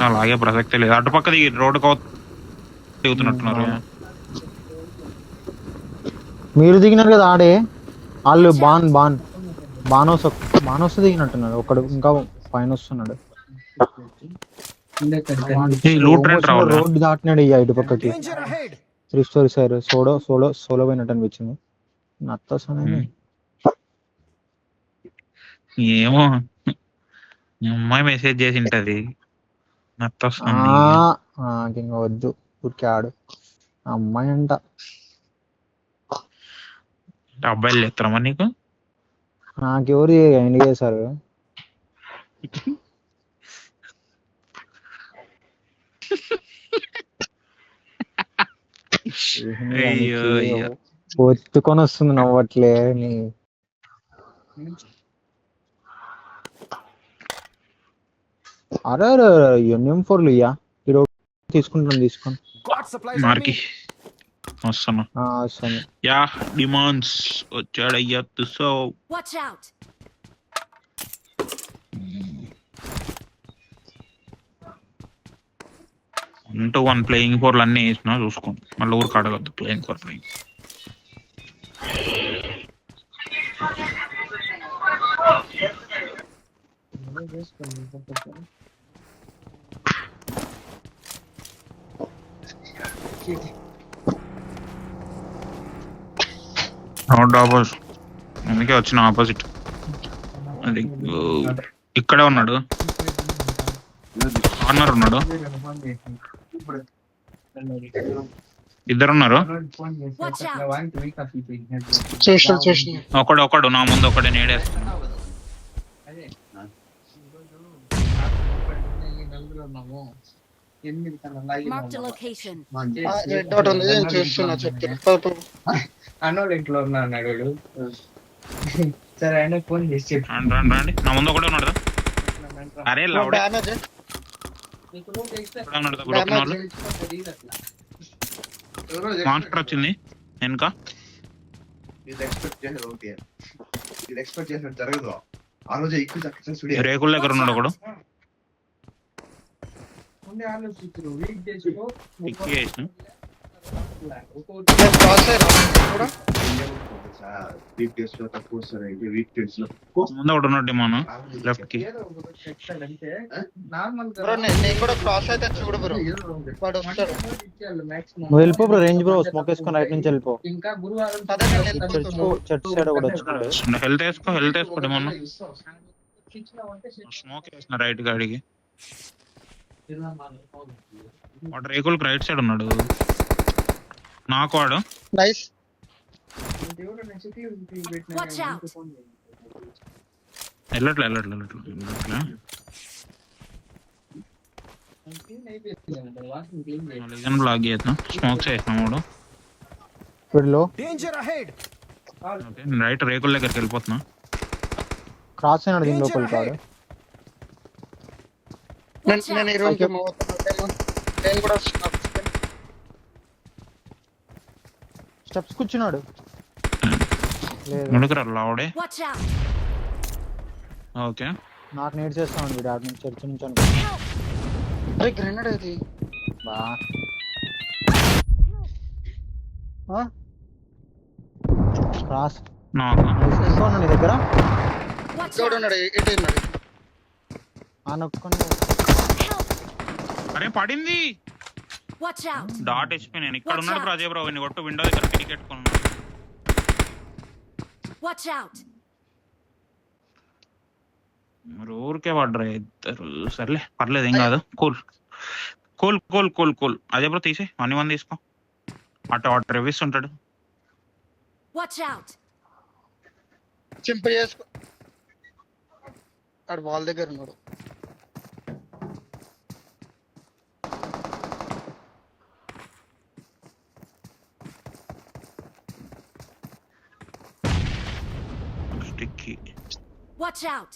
అలాగే ప్రసక్తే లేదు. అటుపక్క రోడ్డు దిగుతున్నట్టున్నారు. మీరు దిగినారు కదా ఆడే, వాళ్ళు బానోస్ దిగినట్టున్నారు. ఒకడు ఇంకా పైన వస్తున్నాడు. రోడ్ దాటినాడు ఇక ఇటు పక్కకి. 3 story సైడ్ సోలో పోయినట్టు అనిపించింది. నత్తసనే ఏమో అమ్మాయి మెసేజ్ చేసి ఉంటది. ఇంకా వద్దు, ఊరికే ఆడు. అమ్మాయి అంట. అబ్బాయిలు చెప్తారమ్మా నీకు? నాకెవరు ఎండ్ చేశారు? ఒత్తుకొని వస్తుంది నవ్వట్లే. అరే M4 ఇయ్యా, తీసుకుంటాను. తీసుకోండి మార్కి వస్తాను. యా డిమాండ్స్ వచ్చాడయ్యా. తుసో 1-1 ప్లేయింగ్ 4 అన్నీ వేసినా చూసుకోండి. మళ్ళీ ఊరికి అడగద్దు ప్లేయింగ్ 4 ప్లేయింగ్. అందుకే వచ్చిన ఆపోజిట్. అది ఇక్కడే ఉన్నాడు, కార్నర్ ఉన్నాడు. ఇద్దరున్నారు. ఒకడు నా ముందు ఒకడే నేడేస్తాను. అన్నోళ్ళు ఇంట్లో ఉన్నాడు. సరే ఆయన ఫోన్ చేసి రండి. నా ముందు ఒకటే ఉన్నాడు. అరే లౌడే మాన్స్టర్ వచ్చింది వెనుక. రేకుల దగ్గర ఉన్నాడు ఒకడు. ముందు ఒకటి ఉన్నాడు డిమాను లెఫ్ట్ కి. వెళ్ళిపో బ్రో, రేంజ్ బ్రో. స్మోక్ వేసుకొని రైట్ నుంచి వెళ్ళిపో. చర్చ్ సైడ్ ఒకటి వచ్చినాడు. హెల్త్ వేసుకో డిమాను. స్మోక్ వేసిన రైట్ గాడికి. వాడు రేకులకు రైట్ సైడ్ ఉన్నాడు. నాకు వాడు వెళ్ళట్లే. బ్లాక్ చేద్దాం. స్మోక్స్ వేసినా వాడు. రైట్ రేకుల దగ్గరికి వెళ్ళిపోతున్నా. క్రాస్ అయినాడు దీని లోపలికి వాడు. స్టెప్స్ కూర్చున్నాడు. లావుడే. ఓకే, నాకు నేట్ చేస్తాను వీడు ఆడ నుంచి చర్చ్ నుంచి అనుకుంటా. క్రాస్ నీ దగ్గర అరే పడింది. Dot HP. నేను ఇక్కడ ఉన్నాడు రాజే బ్రో. కొట్టు విండో దగ్గర టికెట్ కొన్నాడు. మరి ఊరికే పడ్డరా ఇద్దరు. సర్లే పర్లేదు, ఏం కాదు. కూల్. అదే బ్రో తీసే 1v1 తీసుకో. అటు రివ్యూస్ ఉంటాడు. చింప చేసుకో. ఆడు వాల్ దగ్గర ఉన్నాడు. Watch out!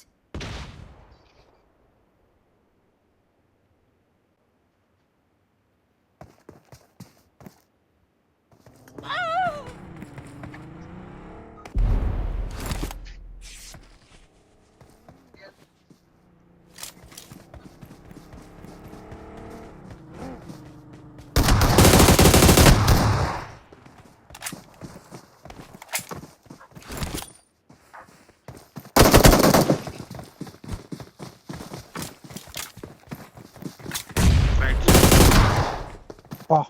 పా.